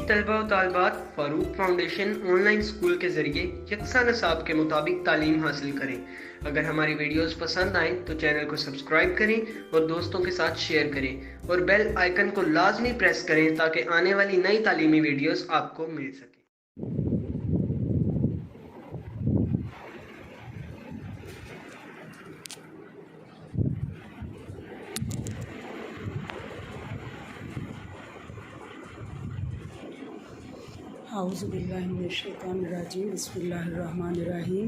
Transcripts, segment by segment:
तलबा व तालिबात Farooq foundation online school के जरिए यकसा निसाब के मुताबिक तालीम हासिल करें। अगर हमारी वीडियोस पसंद आए तो चैनल को सब्सक्राइब करें और दोस्तों के साथ शेयर करें और बेल आइकन को लाजमी प्रेस करें ताकि आने वाली नई तालीमी वीडियोस आपको मिल सके। औज़ुबिल्लाहिमिनश्शैतानिर्रजीम बिस्मिल्लाहिर्रहमानिर्रहीम।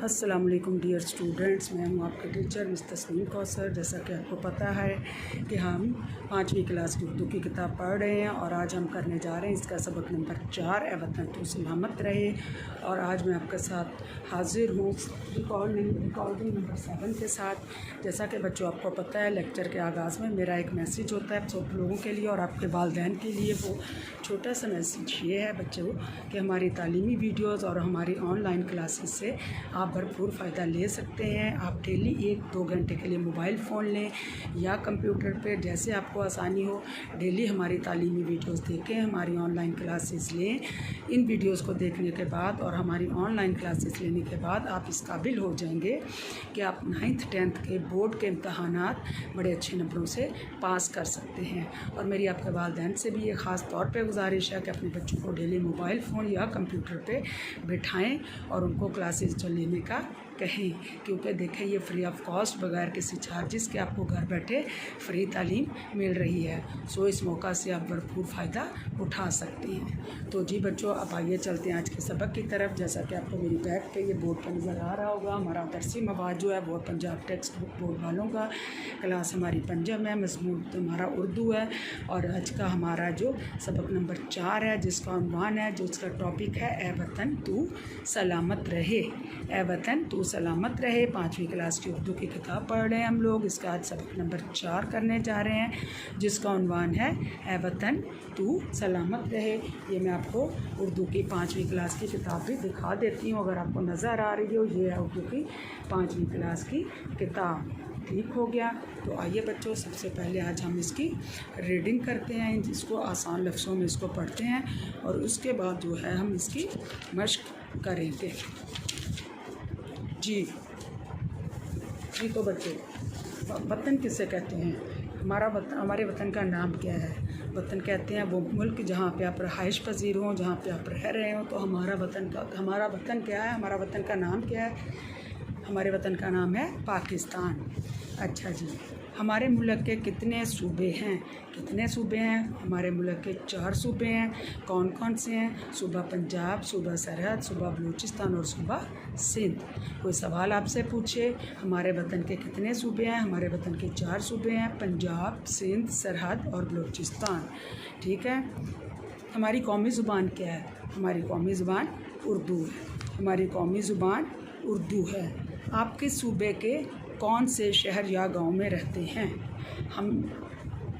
अस्सलाम वालेकुम डियर स्टूडेंट्स, मैं हूँ आपके टीचर मिस तस्नीम कौसर। जैसा कि आपको पता है कि हम 5वीं क्लास की उर्दू की किताब पढ़ रहे हैं और आज हम करने जा रहे हैं इसका सबक नंबर 4 ए वतन तू सलामत रहे। और आज मैं आपके साथ हाजिर हूँ रिकॉर्डिंग नंबर 7 के साथ। जैसा कि बच्चों आपको पता है लेक्चर के आगाज़ में मेरा एक मैसेज होता है सब लोगों के लिए और आपके वालिदैन के लिए। वो छोटा सा मैसेज ये है बच्चों कि हमारी तालीमी वीडियोस और हमारी ऑनलाइन क्लासेस से आप भरपूर फ़ायदा ले सकते हैं। आप डेली 1-2 घंटे के लिए मोबाइल फ़ोन लें या कंप्यूटर पे, जैसे आपको आसानी हो। डेली हमारी तालीमी वीडियोस देखें, हमारी ऑनलाइन क्लासेस लें। इन वीडियोस को देखने के बाद और हमारी ऑनलाइन क्लासेस लेने के बाद आप इस काबिल हो जाएंगे कि आप 9th 10th के बोर्ड के इम्तहानात बड़े अच्छे नंबरों से पास कर सकते हैं। और मेरी आपके वालिदैन से भी ये ख़ास तौर पे गुजारिश है कि अपने बच्चों को डेली मोबाइल फ़ोन या कंप्यूटर पे बिठाएं और उनको क्लासेस जो लेने का कहें, क्योंकि देखें ये फ्री ऑफ कॉस्ट बगैर किसी चार्जेस के आपको घर बैठे फ्री तालीम मिल रही है। सो इस मौका से आप भरपूर फ़ायदा उठा सकते हैं। तो जी बच्चों, अब आइए चलते हैं आज के सबक की तरफ। जैसा कि आपको मेरी बैग पे ये बोर्ड पर नज़र आ रहा होगा, हमारा दरसी मवाद जो है वो पंजाब टेक्स्ट बुक बोर्ड वालों का। क्लास हमारी पंजाब है, मज़मून हमारा उर्दू है। और आज का हमारा जो सबक नंबर 4 है जिसका उन्वान है, जो इसका टॉपिक है ए वतन तू सलामत रहे। ए वतन तू सलामत रहे। 5वीं क्लास की उर्दू की किताब पढ़ रहे हैं हम लोग। इसका आज सबक नंबर 4 करने जा रहे हैं जिसका उन्वान है ए वतन तू सलामत रहे। ये मैं आपको उर्दू की 5वीं क्लास की किताब भी दिखा देती हूँ, अगर आपको नज़र आ रही हो। ये है उर्दू की 5वीं क्लास की किताब। ठीक हो गया। तो आइए बच्चों, सबसे पहले आज हम इसकी रीडिंग करते हैं, इसको आसान लफ्ज़ों में इसको पढ़ते हैं और उसके बाद जो है हम इसकी मश्क करेंगे। जी तो बच्चों, वतन किसे कहते हैं? हमारा वतन, हमारे वतन का नाम क्या है? वतन कहते हैं वो मुल्क जहाँ पे आप रहाइश पजीर हों, जहाँ पे आप रह रहे हो। तो हमारा वतन क्या है? हमारा वतन का नाम क्या है? हमारे वतन का नाम है पाकिस्तान। अच्छा जी, हमारे मुल्क के कितने सूबे हैं? कितने सूबे हैं? हमारे मुल्क के 4 सूबे हैं। कौन कौन से हैं? सूबा पंजाब, सूबा सरहद, सूबा बलूचिस्तान और सूबा सिंध। कोई सवाल आपसे पूछे हमारे वतन के कितने सूबे हैं? हमारे वतन के 4 सूबे हैं, पंजाब, सिंध, सरहद और बलूचिस्तान। ठीक है। हमारी कौमी ज़ुबान क्या है? हमारी कौमी ज़ुबान उर्दू है। हमारी कौमी ज़ुबान उर्दू है। आप किस सूबे के कौन से शहर या गांव में रहते हैं?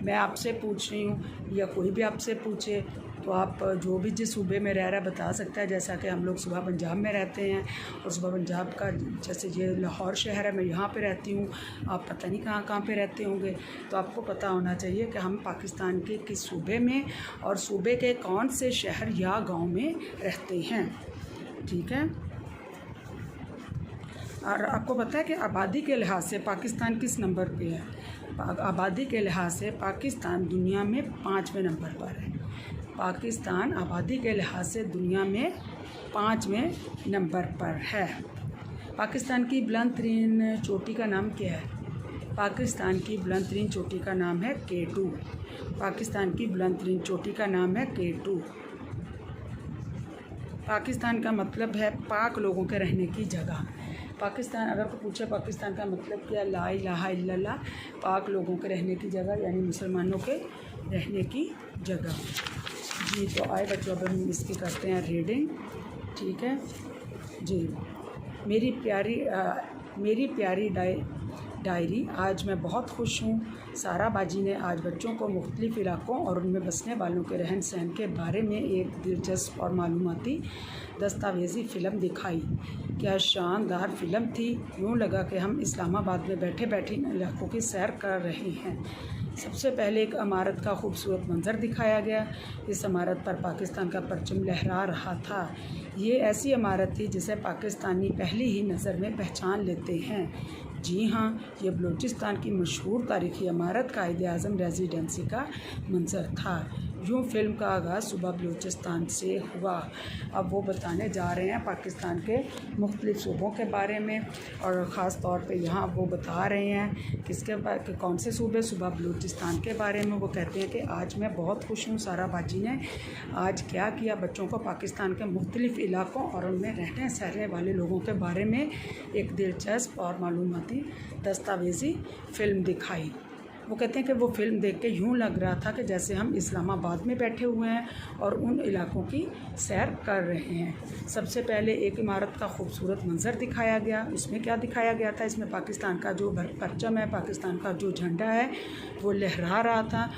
मैं आपसे पूछ रही हूँ या कोई भी आपसे पूछे तो आप जो भी जिस सूबे में रह रहा है बता सकता है। जैसा कि हम लोग सूबा पंजाब में रहते हैं और सूबा पंजाब का जैसे ये लाहौर शहर है, मैं यहाँ पे रहती हूँ। आप पता नहीं कहाँ पे रहते होंगे। तो आपको पता होना चाहिए कि हम पाकिस्तान के किस सूबे में और सूबे के कौन से शहर या गाँव में रहते हैं। ठीक है। और आपको पता है कि आबादी के लिहाज से पाकिस्तान किस नंबर पे है? आबादी के लिहाज से पाकिस्तान दुनिया में 5वें नंबर पर है। पाकिस्तान आबादी के लिहाज से दुनिया में 5वें नंबर पर है। पाकिस्तान की बुलंद तरीन चोटी का नाम क्या है? पाकिस्तान की बुलंद तरीन चोटी का नाम है K2। पाकिस्तान की बुलंद तरीन चोटी का नाम है K2। पाकिस्तान का मतलब है पाक लोगों के रहने की जगह। पाकिस्तान, अगर कोई पूछे पाकिस्तान का मतलब क्या, ला इलाहा इल्लल्लाह, पाक लोगों के रहने की जगह यानी मुसलमानों के रहने की जगह। जी तो आए बच्चों, अब हम इसकी करते हैं रीडिंग। ठीक है जी। मेरी प्यारी डायरी, आज मैं बहुत खुश हूँ। सारा बाजी ने आज बच्चों को मुख्तलिफ़ इलाक़ों और उनमें बसने वालों के रहन सहन के बारे में एक दिलचस्प और मालूमाती दस्तावेज़ी फ़िल्म दिखाई। क्या शानदार फ़िल्म थी। यूँ लगा कि हम इस्लामाबाद में बैठे बैठे इन इलाक़ों की सैर कर रहे हैं। सबसे पहले एक इमारत का खूबसूरत मंज़र दिखाया गया। इस इमारत पर पाकिस्तान का परचम लहरा रहा था। ये ऐसी इमारत थी जिसे पाकिस्तानी पहली ही नज़र में पहचान लेते हैं। जी हाँ, ये बलूचिस्तान की मशहूर तारीख़ी इमारत कायद-ए-आज़म रेजिडेंसी का मंज़र था। यूँ फ़िल्म का आगाज़ सुबह बलूचिस्तान से हुआ। अब वो बताने जा रहे हैं पाकिस्तान के मुख्तलिफ़ सूबों के बारे में, और ख़ास तौर पे यहाँ वो बता रहे हैं कि कौन से सूबे। सुबह बलूचिस्तान के बारे में वो कहते हैं कि आज मैं बहुत खुश हूँ, सारा बाजी ने आज क्या किया। बच्चों को पाकिस्तान के मुख्तलिफ़ इलाकों और उनमें रहने सहने वाले लोगों के बारे में एक दिलचस्प और मालूमाती दस्तावेज़ी फ़िल्म दिखाई। वो कहते हैं कि वो फ़िल्म देख के यूँ लग रहा था कि जैसे हम इस्लामाबाद में बैठे हुए हैं और उन इलाकों की सैर कर रहे हैं। सबसे पहले एक इमारत का खूबसूरत मंज़र दिखाया गया। इसमें क्या दिखाया गया था? इसमें पाकिस्तान का जो परचम है, पाकिस्तान का जो झंडा है वो लहरा रहा था।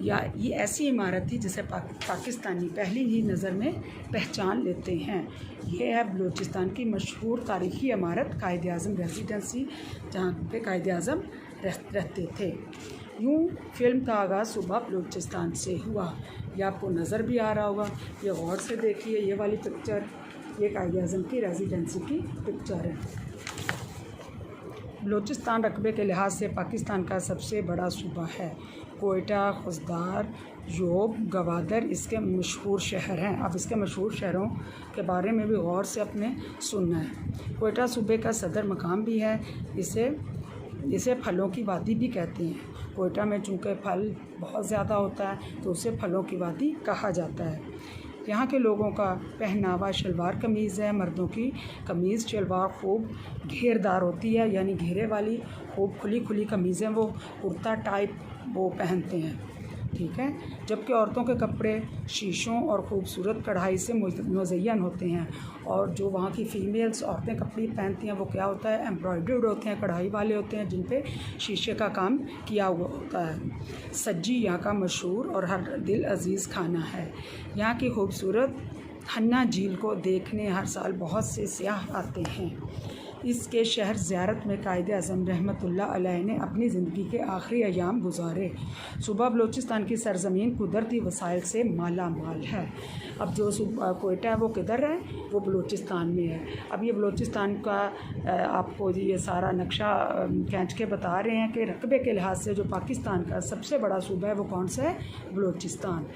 या ये ऐसी इमारत थी जिसे पाकिस्तानी पहली ही नज़र में पहचान लेते हैं। ये है बलूचिस्तान की मशहूर तारीख़ी इमारत कायद-ए-आज़म रेजिडेंसी, जहाँ पे कायद-ए-आज़म रहते थे। यूँ फ़िल्म का आगाज़ सुबह बलूचिस्तान से हुआ। ये आपको नज़र भी आ रहा होगा, ये गौर से देखिए। ये वाली पिक्चर ये कायद-ए-आज़म की रेजिडेंसी की पिक्चर है। बलूचिस्तान रकबे के लिहाज से पाकिस्तान का सबसे बड़ा सूबा है। कोयटा, खुजदार, योब, गवादर इसके मशहूर शहर हैं। अब इसके मशहूर शहरों के बारे में भी गौर से अपने सुनना है। कोयटा सूबे का सदर मकाम भी है। इसे फलों की वादी भी कहते हैं। कोयटा में चूँकि फल बहुत ज़्यादा होता है तो उसे फलों की वादी कहा जाता है। यहाँ के लोगों का पहनावा शलवार कमीज़ है। मर्दों की कमीज़ शलवार खूब घेरदार होती है, यानी घेरे वाली खूब खुली खुली कमीज़ें, वो कुर्ता टाइप वो पहनते हैं, ठीक है। जबकि औरतों के कपड़े शीशों और ख़ूबसूरत कढ़ाई से मुज़य्यन होते हैं। और जो वहाँ की फ़ीमेल्स औरतें कपड़े पहनती हैं वो क्या होता है, एम्ब्रॉयडर्ड होते हैं, कढ़ाई वाले होते हैं, जिन पे शीशे का काम किया हुआ होता है। सज्जी यहाँ का मशहूर और हर दिल अज़ीज़ खाना है। यहाँ की खूबसूरत हन्ना झील को देखने हर साल बहुत से सियाह आते हैं। इसके शहर ज़ियारत में कायद-ए-आज़म रहमतुल्लाह अलैह ने अपनी ज़िंदगी के आखिरी अयाम गुजारे। सूबा बलूचिस्तान की सरज़मीन कुदरती वसाइल से माला माल है। अब जो कोयटा है वो किधर है? वो बलूचिस्तान में है। अब ये बलूचिस्तान का आपको ये सारा नक्शा खींच के बता रहे हैं कि रकबे के लिहाज से जो पाकिस्तान का सबसे बड़ा सूबा है वो कौन सा है? बलूचिस्तान,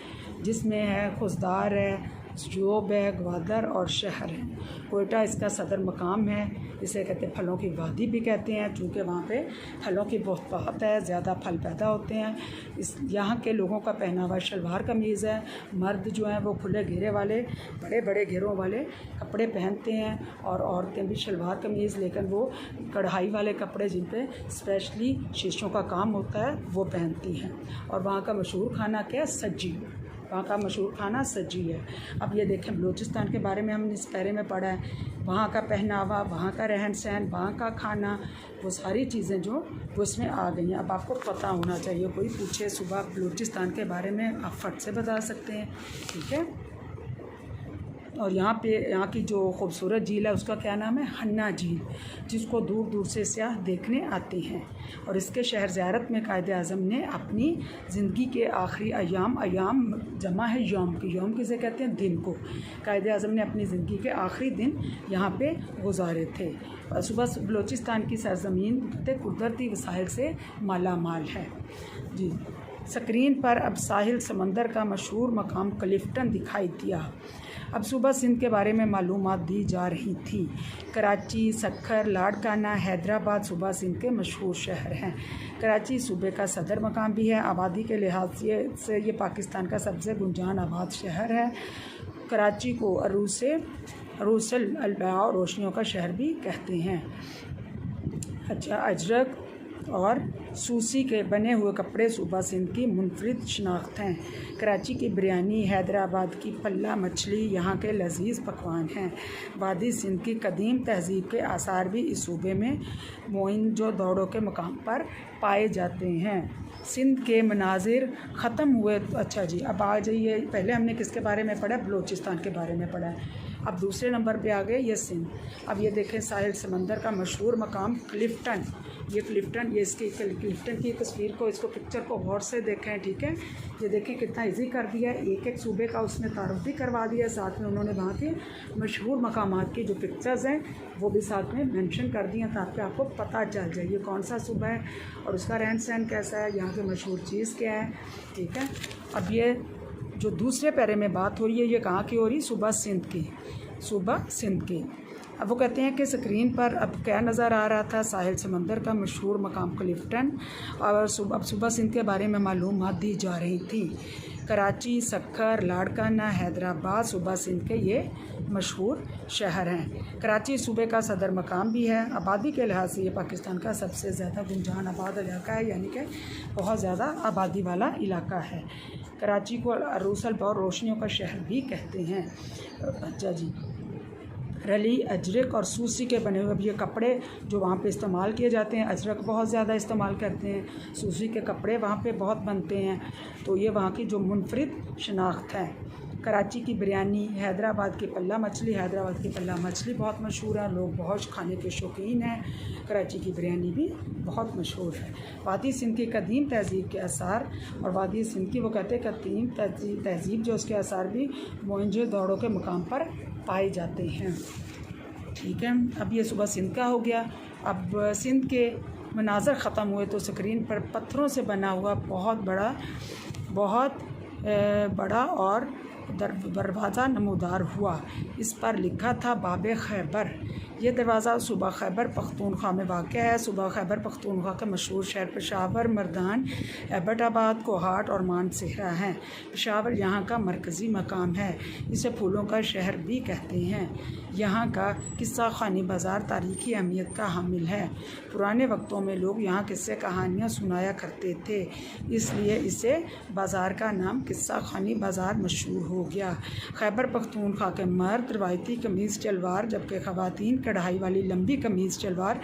जिसमें है खुजदार है, योब है, ग्वादर और शहर है। कोयटा इसका सदर मकाम है। इसे कहते हैं फलों की वादी भी कहते हैं, चूँकि वहाँ पे फलों की बहुत है, ज़्यादा फल पैदा होते हैं। यहाँ के लोगों का पहनावा शलवार कमीज़ है। मर्द जो हैं वो खुले घेरे वाले बड़े बड़े घेरों वाले कपड़े पहनते हैं, और औरतें भी शलवार कमीज़, लेकिन वो कढ़ाई वाले कपड़े जिन पे स्पेशली शीशों का काम होता है वो पहनती हैं। और वहाँ का मशहूर खाना क्या है? सज्जी। वहाँ का मशहूर खाना सज्जी है। अब ये देखें, बलूचिस्तान के बारे में हमने इस पैरे में पढ़ा है। वहाँ का पहनावा, वहाँ का रहन सहन, वहाँ का खाना, वो सारी चीज़ें जो वो इसमें आ गई हैं। अब आपको पता होना चाहिए, कोई पूछे सुबह बलूचिस्तान के बारे में आप फट से बता सकते हैं, ठीक है। और यहाँ की जो खूबसूरत झील है उसका क्या नाम है? हन्ना झील, जिसको दूर दूर से सियाह देखने आते हैं। और इसके शहर ज़ियारत में कायद-ए-आज़म ने अपनी ज़िंदगी के आखिरी अयाम जमा है यौम की, यौम किसे कहते हैं? दिन को। कायद-ए-आज़म ने अपनी ज़िंदगी के आखिरी दिन यहाँ पे गुजारे थे। सुबह बलूचिस्तान की सरज़मीन कुदरती वसाइल से माला माल है। जी, स्क्रीन पर अब साहिल समंदर का मशहूर मकाम क्लिफ्टन दिखाई दिया। अब सूबा सिंध के बारे में मालूमात दी जा रही थी। कराची, सक्खर, लाड़काना, हैदराबाद सूबा सिंध के मशहूर शहर हैं। कराची सूबे का सदर मकाम भी है। आबादी के लिहाज से ये पाकिस्तान का सबसे गुंजान आबाद शहर है। कराची को अरूसल अलबया रोशनियों का शहर भी कहते हैं। अच्छा, अजरक और सूसी के बने हुए कपड़े सूबा सिंध की मुनफरिद शनाख्त हैं। कराची की बिरयानी, हैदराबाद की पल्ला मछली यहाँ के लजीज पकवान हैं। वादी सिंध की कदीम तहजीब के आसार भी इस सूबे में मोइनजोदड़ो के मकाम पर पाए जाते हैं। सिंध के मनाजिर ख़त्म हुए। अच्छा जी, अब आ जाइए, पहले हमने किसके बारे में पढ़ा? बलूचिस्तान के बारे में पढ़ा है। अब दूसरे नंबर पे आ गए ये सिंध। अब ये देखें, साहिल समंदर का मशहूर मकाम क्लिफ्टन, ये क्लिफ्टन, ये इसकी क्लिफ्टन की तस्वीर को, इसको पिक्चर को गौर से देखें, ठीक है। ये देखें कितना इजी कर दिया है, एक एक सूबे का उसने तारुफ भी करवा दिया, साथ में उन्होंने वहाँ के मशहूर मकामात की जो पिक्चर्स हैं वो भी साथ में मेंशन कर दिए ताकि आपको पता चल जाए ये कौन सा सूबा है और उसका रहन सहन कैसा है, यहाँ की मशहूर चीज़ क्या है, ठीक है। अब ये जो दूसरे पैरे में बात हो रही है ये कहाँ की हो रही, सूबा सिंध की, सूबा सिंध की। अब वो कहते हैं कि स्क्रीन पर अब क्या नज़र आ रहा था, साहिल समंदर का मशहूर मकाम क्लिफ्टन, और अब सूबा सिंध के बारे में मालूमात दी जा रही थी। कराची, सक्खर, लाड़काना, हैदराबाद सूबा सिंध के ये मशहूर शहर हैं। कराची सूबे का सदर मकाम भी है। आबादी के लिहाज से ये पाकिस्तान का सबसे ज़्यादा गुंजान आबाद इलाका है, यानी कि बहुत ज़्यादा आबादी वाला इलाका है। कराची को अरूसल और रोशनियों का शहर भी कहते हैं। अच्छा जी, रली, अजरक और सूसी के बने हुए ये कपड़े जो वहाँ पे इस्तेमाल किए जाते हैं, अजरक बहुत ज़्यादा इस्तेमाल करते हैं, सूसी के कपड़े वहाँ पे बहुत बनते हैं, तो ये वहाँ की जो मुनफरिद शनाख्त है। कराची की बिरयानी, हैदराबाद की पल्ला मछली, हैदराबाद की पल्ला मछली बहुत मशहूर है, लोग बहुत खाने के शौकीन हैं। कराची की बिरयानी भी बहुत मशहूर है। वादी सिंध की कदीम तहज़ीब के आसार, और वादी सिंध की वो कहते हैं कदीम तहज़ीब जो उसके आसार भी मोहनजोदड़ो के मुकाम पर पाए जाते हैं, ठीक है। अब ये सूबा सिंध का हो गया। अब सिंध के मनाज़र ख़त्म हुए तो स्क्रीन पर पत्थरों से बना हुआ बहुत बड़ा और दरवाज़ा नमूदार हुआ। इस पर लिखा था बाब खैबर। ये दरवाज़ा सूबा खैबर पख्तूनख्वा में वाक़ है। सूबा खैबर पख्तूनख्वा के मशहूर शहर पेशावर, मर्दान, एबटाबाद, कोहाट और मानसेहरा हैं। पेशावर यहाँ का मरकज़ी मकाम है, इसे फूलों का शहर भी कहते हैं। यहाँ का किस्सा खानी बाज़ार तारीख़ी अहमियत का हामिल है। पुराने वक्तों में लोग यहाँ किस्से कहानियाँ सुनाया करते थे, इसलिए इसे बाज़ार का नाम किस्सा खानी बाज़ार मशहूर हो गया। खैबर पख्तूनख्वा के मर्द रवायती कमीज़ शलवार, जबकि ख़वातीन कढ़ाई वाली लंबी कमीज़ शलवार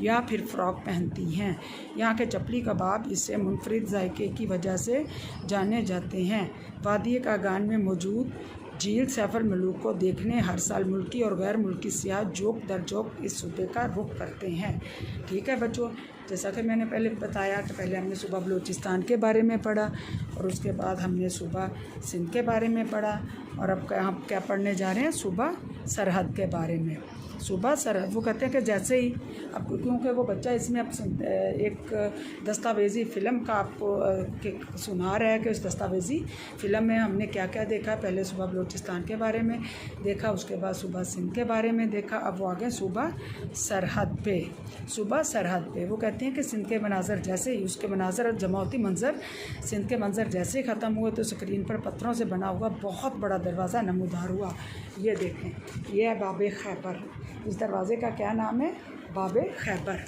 या फिर फ़्रॉक पहनती हैं। यहाँ के चपली कबाब इससे मुनफरिद जायके की वजह से जाने जाते हैं। वादी कागान में मौजूद झील सैफुल मलूक को देखने हर साल मुल्की और गैर मुल्की सियाह जोक दर जोक इस सूबे का रुख करते हैं, ठीक है बच्चों। जैसा कि मैंने पहले बताया कि पहले हमने सूबा बलूचिस्तान के बारे में पढ़ा और उसके बाद हमने सूबा सिंध के बारे में पढ़ा, और अब हम क्या पढ़ने जा रहे हैं, सूबा सरहद के बारे में। सूबा सरहद, वो कहते हैं कि जैसे ही अब क्योंकि वो बच्चा इसमें अब एक दस्तावेज़ी फ़िल्म का आपको सुना रहा है कि उस दस्तावेज़ी फ़िल्म में हमने क्या क्या देखा। पहले सूबा बलूचिस्तान के बारे में देखा, उसके बाद सूबा सिंध के बारे में देखा, अब वो आ गए सूबा सरहद पे। सूबा सरहद पे वो कहते हैं कि सिंध के मनाज़र जैसे ही उसके मनाज़र और जमावती मंज़र सिंध के मंज़र जैसे ही ख़त्म हुए तो स्क्रीन पर पत्थरों से बना हुआ बहुत बड़ा दरवाज़ा नमूदार हुआ। ये देखें, ये है बाब खैबर। इस दरवाज़े का क्या नाम है, बाब खैबर।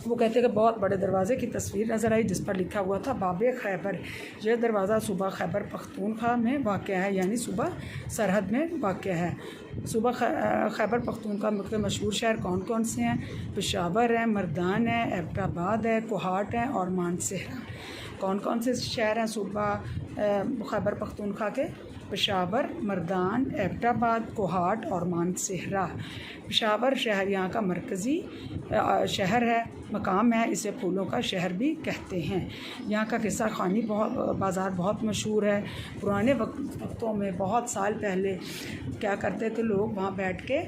वो कहते हैं कि बहुत बड़े दरवाज़े की तस्वीर नज़र आई जिस पर लिखा हुआ था बाब खैबर। यह दरवाज़ा सूबा खैबर पख्तूनख्वा में वाक़ है, यानी सूबा सरहद में वाक़ है। सूबा खैबर पख्तूनख्वा के मशहूर शहर कौन कौन से हैं? पेशावर है, मर्दान है, एबटाबाद है, कोहाट है और मानसेहरा। कौन कौन से शहर हैं सूबा खैबर पख्तूनख्वा के? पेशावर, मर्दान, एबटाबाद, कोहाट और मानसेहरा। पेशावर शहर यहाँ का मरकज़ी शहर है, मकाम है, इसे फूलों का शहर भी कहते हैं। यहाँ का किस्सा खानी बाज़ार बहुत मशहूर है। पुराने वक्तों में बहुत साल पहले क्या करते थे लोग, वहाँ बैठ के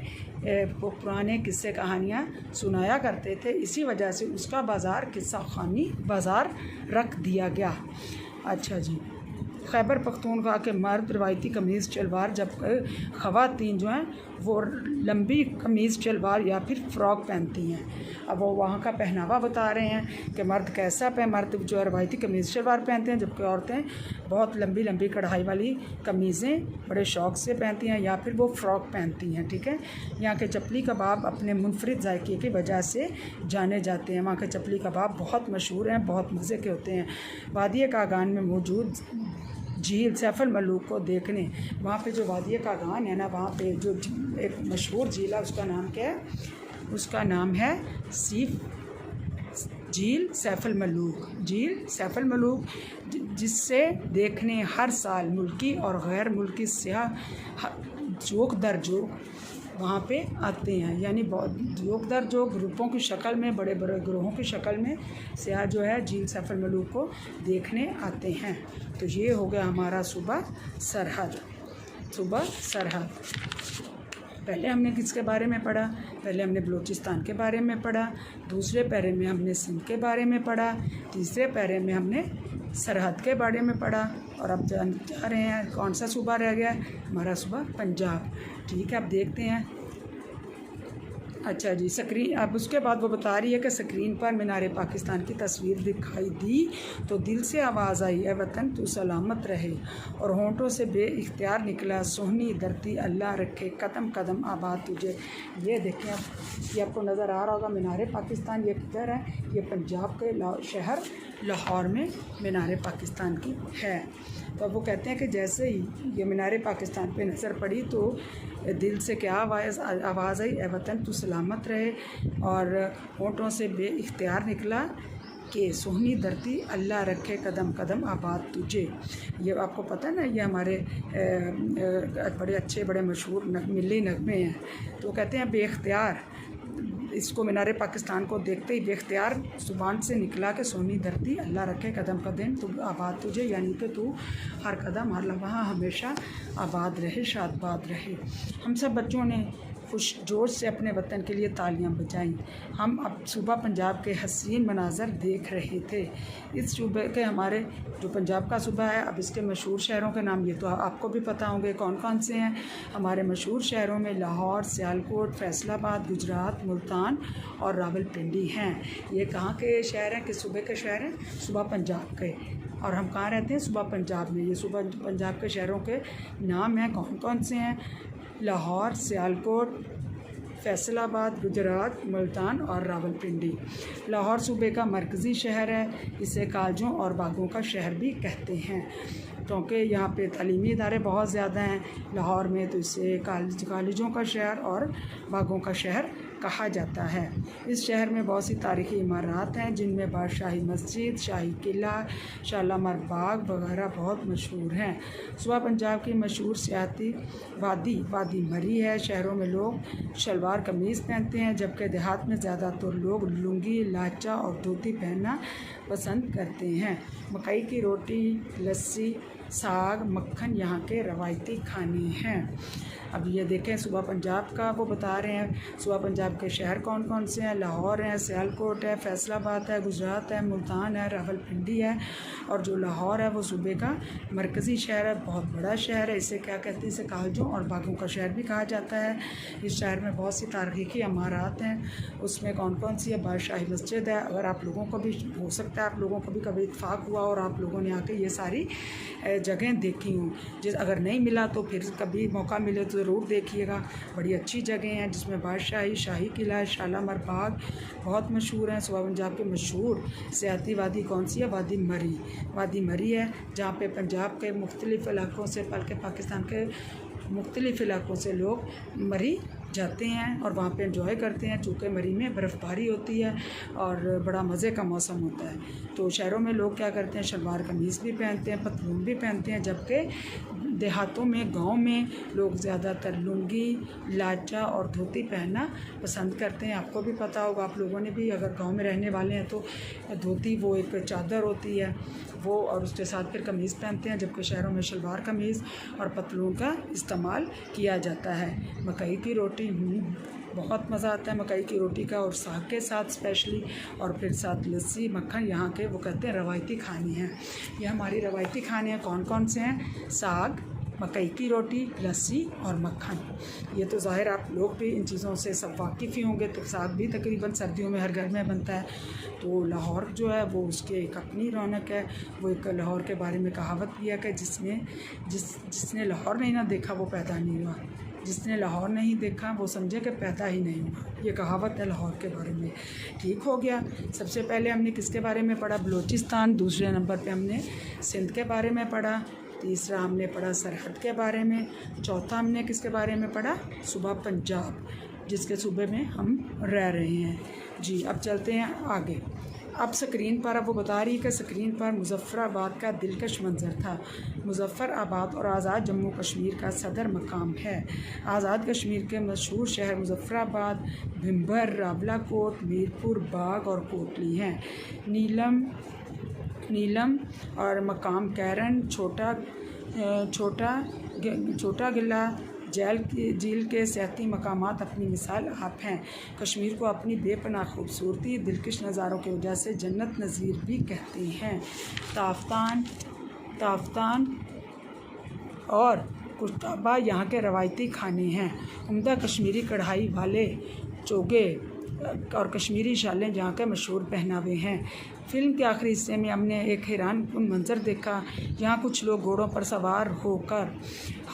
पुराने किस्से कहानियाँ सुनाया करते थे, इसी वजह से उसका बाज़ार किस्सा खानी बाज़ार रख दिया गया। अच्छा जी, खैबर पख्तूनख्वा के मर्द रवायती कमीज़ शलवार, जब ख़वातीन जो हैं वो लंबी कमीज़ शलवार या फिर फ़्रॉक पहनती हैं। अब वो वहाँ का पहनावा बता रहे हैं कि मर्द कैसा मर्द जो है रवायती कमीज़ शलवार पहनते हैं, जबकि औरतें बहुत लंबी लंबी कढ़ाई वाली कमीज़ें बड़े शौक़ से पहनती हैं या फिर वो फ़्रॉक पहनती हैं, ठीक है। यहाँ के चपली कबाब अपने मुनफरिद जायके की वजह से जाने जाते हैं। वहाँ के चपली कबाब बहुत मशहूर हैं, बहुत मज़े के होते हैं। वादी कागान में मौजूद झील सैफुल मलूक को देखने, वहाँ पे जो वादी कागान है ना, वहाँ पे जो एक मशहूर झील है उसका नाम क्या है? उसका नाम है झील सैफुल मलूक। झील सैफुल मलूक जिससे देखने हर साल मुल्की और गैर मुल्की सियाह जोक दर जोक वहाँ पे आते हैं, यानी जोक दर जो ग्रुपों की शक्ल में, बड़े बड़े ग्रोहों की शक्ल में सयाह जो है झील सैफ मलूक को देखने आते हैं। तो ये हो गया हमारा सूबा सरहद। सूबा सरहद पहले हमने किसके बारे में पढ़ा? पहले हमने बलूचिस्तान के बारे में पढ़ा, दूसरे पैरे में हमने सिंध के बारे में पढ़ा, तीसरे पैरे में हमने सरहद के बारे में पढ़ा, और अब जा रहे हैं कौन सा सूबा रह गया? हमारा सूबा पंजाब। ठीक है, अब देखते हैं। अच्छा जी, स्क्रीन, अब उसके बाद वो बता रही है कि स्क्रीन पर मीनार पाकिस्तान की तस्वीर दिखाई दी तो दिल से आवाज़ आई, ए वतन तू सलामत रहे, और होंठों से बेइख्तियार निकला, सोहनी धरती अल्लाह रखे, कदम कदम आबाद तुझे। ये देखें, अब ये आपको नज़र आ रहा होगा मीनार पाकिस्तान, ये किधर है? ये पंजाब के शहर लाहौर में मीनार पाकिस्तान की है। तो अब वो कहते हैं कि जैसे ही ये मीनार पाकिस्तान पे नज़र पड़ी तो दिल से क्या आवाज़ आई, ए वतन तू सलामत रहे, और होंठों से बेइख्तियार निकला कि सोहनी धरती अल्लाह रखे, कदम कदम आबाद तुझे। ये आपको पता है ना, ये हमारे बड़े अच्छे बड़े मशहूर मिली नगमे हैं। तो कहते हैं बेइख्तियार, इसको मीनार पाकिस्तान को देखते ही बेख्तियार ज़ुबान से निकला कि सोनी धरती अल्लाह रखे, कदम कदम तू आबाद तुझे, यानी कि तू हर कदम हर लम्हा हमेशा आबाद रहे, शादबाद रहे। हम सब बच्चों ने खुश जोश से अपने वतन के लिए तालियां बजाईं। हम अब सूबा पंजाब के हसीन मनाज़र देख रहे थे। इस सूबे के, हमारे जो पंजाब का सूबा है, अब इसके मशहूर शहरों के नाम ये तो आपको भी पता होंगे कौन कौन से हैं। हमारे मशहूर शहरों में लाहौर, सियालकोट, फैसलाबाद, गुजरात, मुल्तान और रावलपिंडी हैं। ये कहाँ के शहर हैं? किस सूबे के शहर हैं? सूबा पंजाब के। और हम कहाँ रहते हैं? सूबा पंजाब में। ये सूबा पंजाब के शहरों के नाम हैं, कौन कौन से हैं? लाहौर, सियालकोट, फैसलाबाद, गुजरात, मुल्तान और रावलपिंडी। लाहौर सूबे का मरकज़ी शहर है। इसे कॉलेजों और बागों का शहर भी कहते हैं, क्योंकि यहाँ पे तालीमी इदारे बहुत ज़्यादा हैं लाहौर में, तो इसे कॉलेजों का शहर और बागों का शहर कहा जाता है। इस शहर में बहुत सी तारीख़ी इमारत हैं, जिनमें बादशाही मस्जिद, शाही किला, शालामार बाग वगैरह बहुत मशहूर हैं। सूबा पंजाब की मशहूर सियाहती वादी मरी है। शहरों में लोग शलवार कमीज़ पहनते हैं, जबकि देहात में ज़्यादातर लोग लुंगी, लाचा और धोती पहनना पसंद करते हैं। मकई की रोटी, लस्सी, साग, मक्खन यहाँ के रवायती खाने हैं। अब ये देखें सूबा पंजाब का वो बता रहे हैं। सूबा पंजाब के शहर कौन कौन से हैं? लाहौर है, सियालकोट है, फैसलाबाद है, गुजरात है, मुल्तान है, रावलपिंडी है। और जो लाहौर है वो सूबे का मरकज़ी शहर है, बहुत बड़ा शहर है। इसे क्या कहते हैं? इसे कॉलेजों और बागों का शहर भी कहा जाता है। इस शहर में बहुत सी तारीख़ी इमारत हैं। उसमें कौन कौन सी है? बादशाही मस्जिद है। अगर आप लोगों को भी हो सकता है, आप लोगों को भी कभी इत्तेफाक हुआ और आप लोगों ने आके ये सारी जगहें देखी हूँ। अगर नहीं मिला तो फिर कभी मौका मिले तो ज़रूर देखिएगा। बड़ी अच्छी जगह हैं, जिसमें बादशाही, शाही किला, शालामार बाग बहुत मशहूर हैं। सूबा पंजाब के मशहूर सियाहती वादी कौन सी है? वादी मरी है, जहाँ पे पंजाब के मुख्तलिफ़ इलाकों से, बल्कि पाकिस्तान के मुख्तलिफ़ इलाकों से लोग मरी जाते हैं और वहाँ पे एंजॉय करते हैं, चूँकि मरी में बर्फ़बारी होती है और बड़ा मज़े का मौसम होता है। तो शहरों में लोग क्या करते हैं? शलवार कमीज़ भी पहनते हैं, पतलून भी पहनते हैं, जबकि देहातों में, गांव में लोग ज़्यादातर लुंगी, लाचा और धोती पहनना पसंद करते हैं। आपको भी पता होगा, आप लोगों ने भी, अगर गांव में रहने वाले हैं तो धोती वो एक चादर होती है वो, और उसके साथ फिर कमीज़ पहनते हैं, जबकि शहरों में शलवार कमीज़ और पतलून का इस्तेमाल किया जाता है। मकई की रोटी बहुत मज़ा आता है मकई की रोटी का, और साग के साथ स्पेशली, और फिर साथ लस्सी, मक्खन। यहाँ के वो कहते हैं रवायती खाने हैं। ये हमारी रवायती खाने हैं, कौन कौन से हैं? साग, मकई की रोटी, लस्सी और मक्खन। ये तो ज़ाहिर आप लोग भी इन चीज़ों से सब वाकिफ़ ही होंगे। तो साग भी तकरीबन सर्दियों में हर घर में बनता है। तो लाहौर जो है वो उसकी एक अपनी रौनक है। वो एक लाहौर के बारे में कहावत भी है कि जिसने लाहौर नहीं ना देखा वो पैदा नहीं हुआ, जिसने लाहौर नहीं देखा वो समझे कि पैदा ही नहीं हुआ। ये कहावत है लाहौर के बारे में। ठीक हो गया। सबसे पहले हमने किसके बारे में पढ़ा? बलूचिस्तान। दूसरे नंबर पे हमने सिंध के बारे में पढ़ा। तीसरा हमने पढ़ा सरहद के बारे में। चौथा हमने किसके बारे में पढ़ा? सूबा पंजाब, जिसके सूबे में हम रह रहे हैं। जी अब चलते हैं आगे। अब स्क्रीन पर अब वो बता रही है कि स्क्रीन पर मुजफ्फराबाद का दिलकश मंजर था। मुजफ्फराबाद और आज़ाद जम्मू कश्मीर का सदर मकाम है। आज़ाद कश्मीर के मशहूर शहर मुजफ्फराबाद, भिंबर, रावलाकोट, मीरपुर, बाग और कोटली हैं। नीलम और मकाम कैरन, छोटा गिला, झील के सियाती मकामात अपनी मिसाल आप हैं। कश्मीर को अपनी बेपनाह खूबसूरती, दिलकश नज़ारों की वजह से जन्नत नज़ीर भी कहते हैं। ताफ्तान और कुश्ताबा यहाँ के रवायती खाने हैं। उम्दा कश्मीरी कढ़ाई वाले चोगे और कश्मीरी शालें जहाँ के मशहूर पहनावे हैं। फ़िल्म के आखिरी हिस्से में हमने एक हैरानकुन मंजर देखा। यहाँ कुछ लोग घोड़ों पर सवार होकर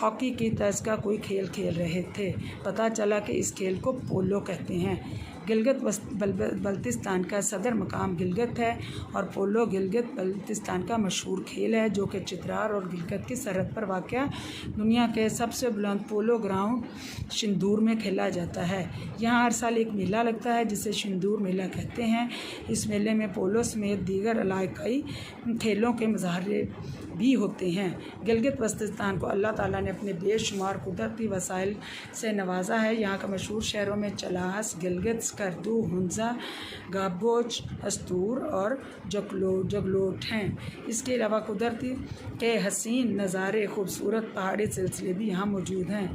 हॉकी की तर्ज का कोई खेल खेल रहे थे। पता चला कि इस खेल को पोलो कहते हैं। गिलगित बल्तिस्तान का सदर मकाम गिलगित है और पोलो गिलगित बल्तिस्तान का मशहूर खेल है जो कि चित्राल और गिलगित की सरहद पर वाक़या दुनिया के सबसे बुलंद पोलो ग्राउंड सिंदूर में खेला जाता है। यहाँ हर साल एक मेला लगता है जिसे सिंदूर मेला कहते हैं। इस मेले में पोलो समेत दीगर इलाकाई खेलों के मुजाहरे भी होते हैं। गिलगित बल्तिस्तान को अल्लाह ताला ने अपने बेशुमार कुदरती वसाइल से नवाजा है। यहाँ के मशहूर शहरों में चलास, गिलगित, स्कर्दू, हुंजा, गाबोच, अस्तूर और जगलोट हैं। इसके अलावा कुदरती के हसीन नज़ारे, खूबसूरत पहाड़ी सिलसिले भी यहाँ मौजूद हैं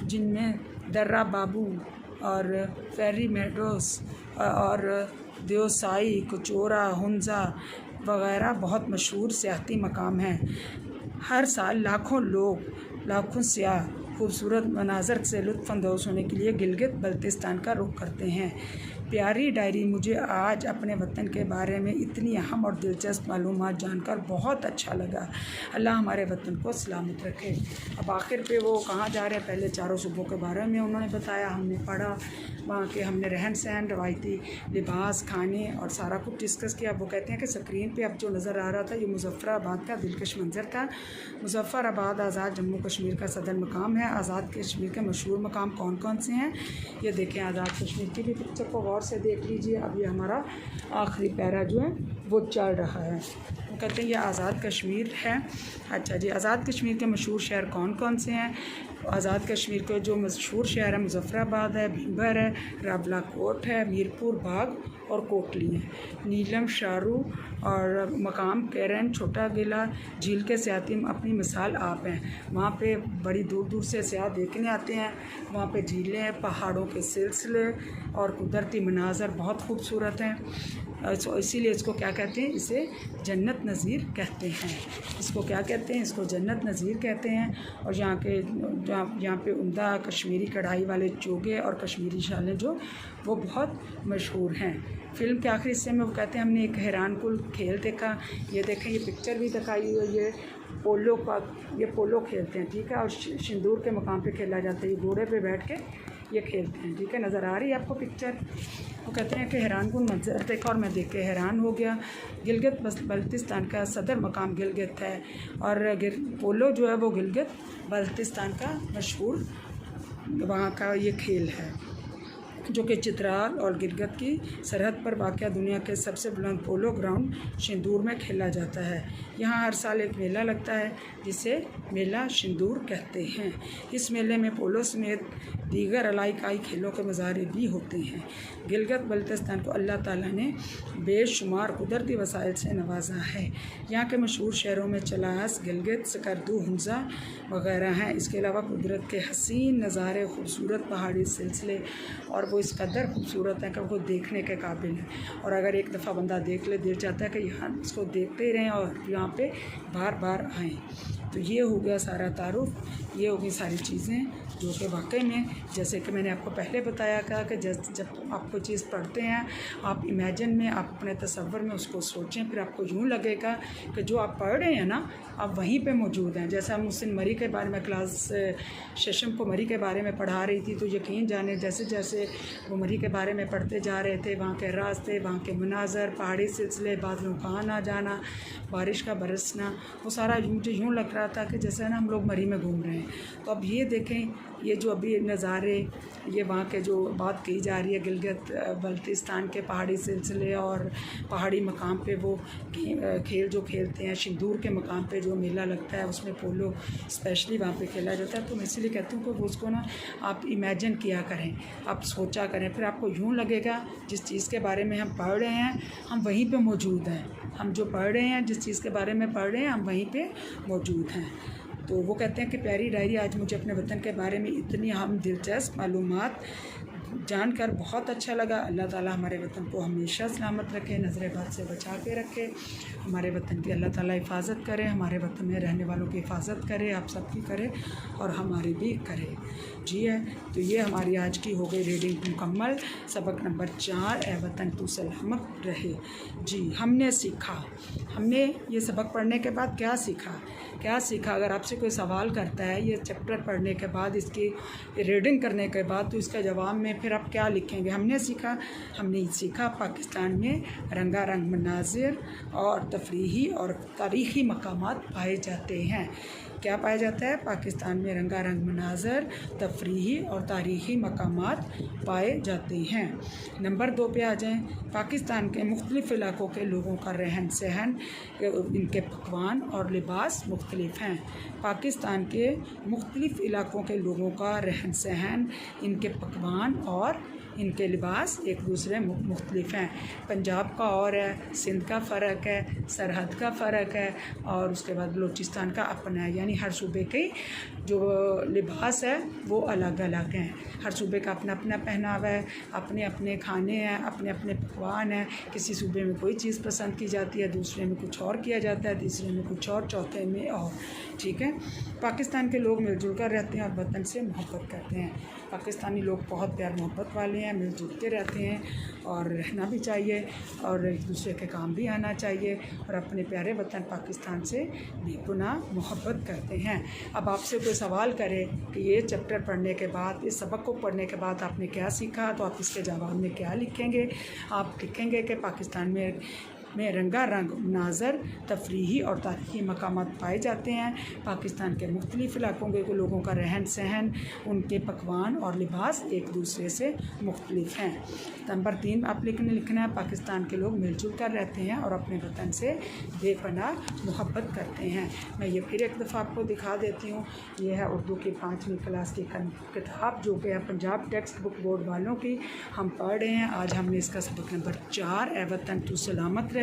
जिनमें दर्रा बाबू और फेरी मेडोस और देवसाई, कुचोरा, हुंजा वगैरह बहुत मशहूर सियाती मकाम हैं। हर साल लाखों सयाह खूबसूरत मनाज़र से लुत्फ़अंदोज़ होने के लिए गिलगित बल्तिस्तान का रुख करते हैं। प्यारी डायरी, मुझे आज अपने वतन के बारे में इतनी अहम और दिलचस्प मालूमात जानकर बहुत अच्छा लगा। अल्लाह हमारे वतन को सलामत रखे। अब आखिर पे वो कहाँ जा रहे हैं, पहले चारों सूबों के बारे में उन्होंने बताया, हमने पढ़ा, वहाँ के हमने रहन सहन, रवायती लिबास, खाने और सारा कुछ डिस्कस किया। वो कहते हैं कि स्क्रीन पे अब जो नज़र आ रहा था ये मुजफ्फराबाद का दिलकश मंजर था। मुजफ्फराबाद आज़ाद जम्मू कश्मीर का सदर मकाम है। आज़ाद कश्मीर के मशहूर मकाम कौन कौन से हैं ये देखें। आज़ाद कश्मीर की भी पिक्चर को गौर से देख लीजिए। अब ये हमारा आखिरी पैरा जो है वो चल रहा है। वो कहते हैं ये आज़ाद कश्मीर है। अच्छा जी, आज़ाद कश्मीर के मशहूर शहर कौन कौन से हैं। आज़ाद कश्मीर के जो मशहूर शहर है मुजफ्फराबाद है, भिंबर है, रावलाकोट है, मीरपुर, बाग और कोटली है। नीलम, शारू और मकाम कैरन, छोटा गिला, झील के सियाती अपनी मिसाल आप हैं। वहाँ पे बड़ी दूर दूर से सयाह देखने आते हैं। वहाँ पे झीलें हैं, पहाड़ों के सिलसिले और कुदरती मनाज़र बहुत खूबसूरत हैं। इसीलिए इसको क्या कहते हैं, इसे जन्नत नज़ीर कहते हैं। इसको क्या कहते हैं, इसको जन्नत नज़ीर कहते हैं। और यहाँ पे उम्दा कश्मीरी कढ़ाई वाले चोगे और कश्मीरी शालें जो वो बहुत मशहूर हैं। फ़िल्म के आखिरी हिस्से में वो कहते हैं हमने एक हैरानकुन खेल देखा। ये देखें, ये पिक्चर भी दिखाई हुई है। ये पोलो खेलते हैं, ठीक है, और सिंदूर के मकाम पे खेला जाता है। ये घोड़े पे बैठ के ये खेलते हैं, ठीक है, नज़र आ रही है आपको पिक्चर। वो कहते हैं कि हैरानकुन मंजर देखा और मैं देख के हैरान हो गया। गिलगित बल्तिस्तान का सदर मकाम गिलगित है और पोलो जो है वो गिलगित बल्तिस्तान का मशहूर वहाँ का ये खेल है जो कि चित्राल और गिलगित की सरहद पर वाक़या दुनिया के सबसे बुलंद पोलो ग्राउंड सिंदूर में खेला जाता है। यहाँ हर साल एक मेला लगता है जिसे मेला सिंदूर कहते हैं। इस मेले में पोलो समेत दीगर इलाकाई खेलों के मुजाहरे भी होते हैं। गिलगित बल्तिस्तान को अल्लाह ताला ने बेशुमार कुदरती वसाइल से नवाजा है। यहाँ के मशहूर शहरों में चलास, गिलगित, स्कर्दू, हुंजा वगैरह हैं। इसके अलावा कुदरत के हसीन नज़ारे, खूबसूरत पहाड़ी सिलसिले और वो इस कदर खूबसूरत है कि वो देखने के काबिल है। और अगर एक दफ़ा बंदा देख ले, देख जाता है कि यहाँ इसको देखते ही रहें और यहाँ पे बार बार आएँ। तो ये हो गया सारा तारुफ, ये हो गई सारी चीज़ें जो कि वाकई में, जैसे कि मैंने आपको पहले बताया था कि जब आप कोई चीज़ पढ़ते हैं, आप इमेजिन में, आप अपने तसव्वुर में उसको सोचें, फिर आपको यूँ लगेगा कि जो आप पढ़ रहे हैं ना, आप वहीं पे मौजूद हैं। जैसा मुहसिन मरी के बारे में क्लास सेशन को मरी के बारे में पढ़ा रही थी, तो यकीन जाने जैसे जैसे वो मरी के बारे में पढ़ते जा रहे थे, वहाँ के रास्ते, वहाँ के मनाज़र, पहाड़ी सिलसिले, बादलों का आना जाना, बारिश का बरसना, वो सारा मुझे यूँ लग रहा था कि जैसे ना हम लोग मरी में घूम रहे हैं। तो अब ये देखें, ये जो अभी नज़ारे, ये वहाँ के जो बात की जा रही है गिलगित बल्तिस्तान के पहाड़ी सिलसिले और पहाड़ी मकाम पे वो खेल जो खेलते हैं, सिंदूर के मकाम पे जो मेला लगता है उसमें पोलो स्पेशली वहाँ पे खेला जाता है। तो मैं इसलिए कहती हूँ कि वो उसको ना आप इमेजिन किया करें, आप सोचा करें, फिर आपको यूँ लगेगा जिस चीज़ के बारे में हम पढ़ रहे हैं हम वहीं पे मौजूद हैं। हम जो पढ़ रहे हैं, जिस चीज़ के बारे में पढ़ रहे हैं, हम वहीं पे मौजूद हैं। तो वो कहते हैं कि प्यारी डायरी, आज मुझे अपने वतन के बारे में इतनी अहम दिलचस्प मालूमात जानकर बहुत अच्छा लगा। अल्लाह ताला हमारे वतन को हमेशा सलामत रखे, नज़र बद से बचा के रखे। हमारे वतन की अल्लाह ताला हिफाजत करे, हमारे वतन में रहने वालों की हिफाजत करे, आप सबकी करे और हमारी भी करे। जी है, तो ये हमारी आज की हो गई रीडिंग मुकम्मल। सबक नंबर 4, ए वतन तू सलामत रहे। जी, हमने सीखा, हमने ये सबक पढ़ने के बाद क्या सीखा, क्या सीखा? अगर आपसे कोई सवाल करता है ये चैप्टर पढ़ने के बाद, इसकी रीडिंग करने के बाद, तो इसका जवाब में फिर आप क्या लिखेंगे? हमने सीखा पाकिस्तान में रंगारंग मनाजिर और तफरीही और तारीख़ी मकामात पाए जाते हैं। क्या पाया जाता है? पाकिस्तान में रंगारंग मनाज़र, तफरीही और तारीख़ी मकामात पाए जाते हैं। नंबर 2 पे आ जाएं। पाकिस्तान के मुख्तलिफ़ इलाक़ों के लोगों का रहन सहन, इनके पकवान और लिबास मुख्तलिफ़ हैं। पाकिस्तान के मुख्तलिफ़ इलाक़ों के लोगों का रहन सहन, इनके पकवान और इनके लिबास एक दूसरे मुख्तलिफ़ हैं। पंजाब का और है, सिंध का फ़र्क है, सरहद का फ़र्क है और उसके बाद बलूचिस्तान का अपना है। यानी हर सूबे के जो लिबास है वो अलग अलग हैं। हर सूबे का अपना अपना पहनावा है, अपने अपने खाने हैं, अपने अपने पकवान हैं। किसी सूबे में कोई चीज़ पसंद की जाती है, दूसरे में कुछ और किया जाता है, तीसरे में कुछ और, चौथे में और। ठीक है, पाकिस्तान के लोग मिलजुल कर रहते हैं और वतन से मोहब्बत करते हैं। पाकिस्तानी लोग बहुत प्यार मोहब्बत वाले हैं, मिलजुल के रहते हैं और रहना भी चाहिए और एक दूसरे के काम भी आना चाहिए और अपने प्यारे वतन पाकिस्तान से बेगुनाह मोहब्बत करते हैं। अब आपसे कोई सवाल करे कि ये चैप्टर पढ़ने के बाद, इस सबक को पढ़ने के बाद आपने क्या सीखा, तो आप इसके जवाब में क्या लिखेंगे? आप लिखेंगे कि पाकिस्तान में रंगारंग मनाज़र, तफरीही और तारीख़ी मकामात पाए जाते हैं। पाकिस्तान के मुख्तलिफ़ इलाक़ों के लोगों का रहन सहन, उनके पकवान और लिबास एक दूसरे से मुख्तलिफ़ हैं। नंबर 3 आप लिखना है, पाकिस्तान के लोग मिलजुल कर रहते हैं और अपने वतन से बेपनाह मोहब्बत करते हैं। मैं ये फिर एक दफ़ा आपको दिखा देती हूँ। ये है उर्दू की 5वीं क्लास की किताब जो कि है पंजाब टेक्स्ट बुक बोर्ड वालों की, हम पढ़ रहे हैं। आज हमने इसका सबक नंबर 4, ए वतन तू सलामत रहे,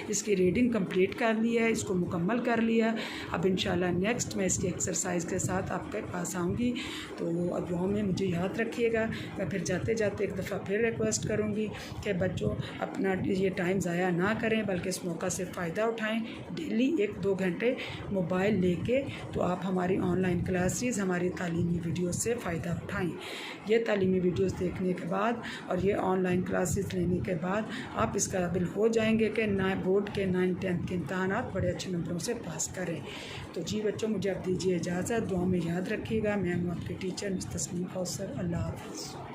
इसकी रीडिंग कंप्लीट कर ली है, इसको मुकम्मल कर लिया। अब इंशाल्लाह नेक्स्ट मैं इसकी एक्सरसाइज के साथ आपके पास आऊँगी। तो दुआओं में मुझे याद रखिएगा। मैं फिर जाते जाते एक दफ़ा फिर रिक्वेस्ट करूँगी कि बच्चों अपना ये टाइम ज़ाया ना करें, बल्कि इस मौका से फ़ायदा उठाएं। डेली 1-2 घंटे मोबाइल लेके तो आप हमारी ऑनलाइन क्लासेस, हमारी तालीमी वीडियोस से फ़ायदा उठाएं। ये तालीमी वीडियोस देखने के बाद और ये ऑनलाइन क्लासेस लेने के बाद आप इस काबिल हो जाएंगे कि बोर्ड के 9th 10th के इम्तहानात बड़े अच्छे नंबरों से पास करें। तो जी बच्चों, मुझे अब दीजिए इजाज़त। दुआ में याद रखिएगा। मैं हूँ आपके टीचर मिस तस्नीम कौसर। अल्लाह हाफ़िज़।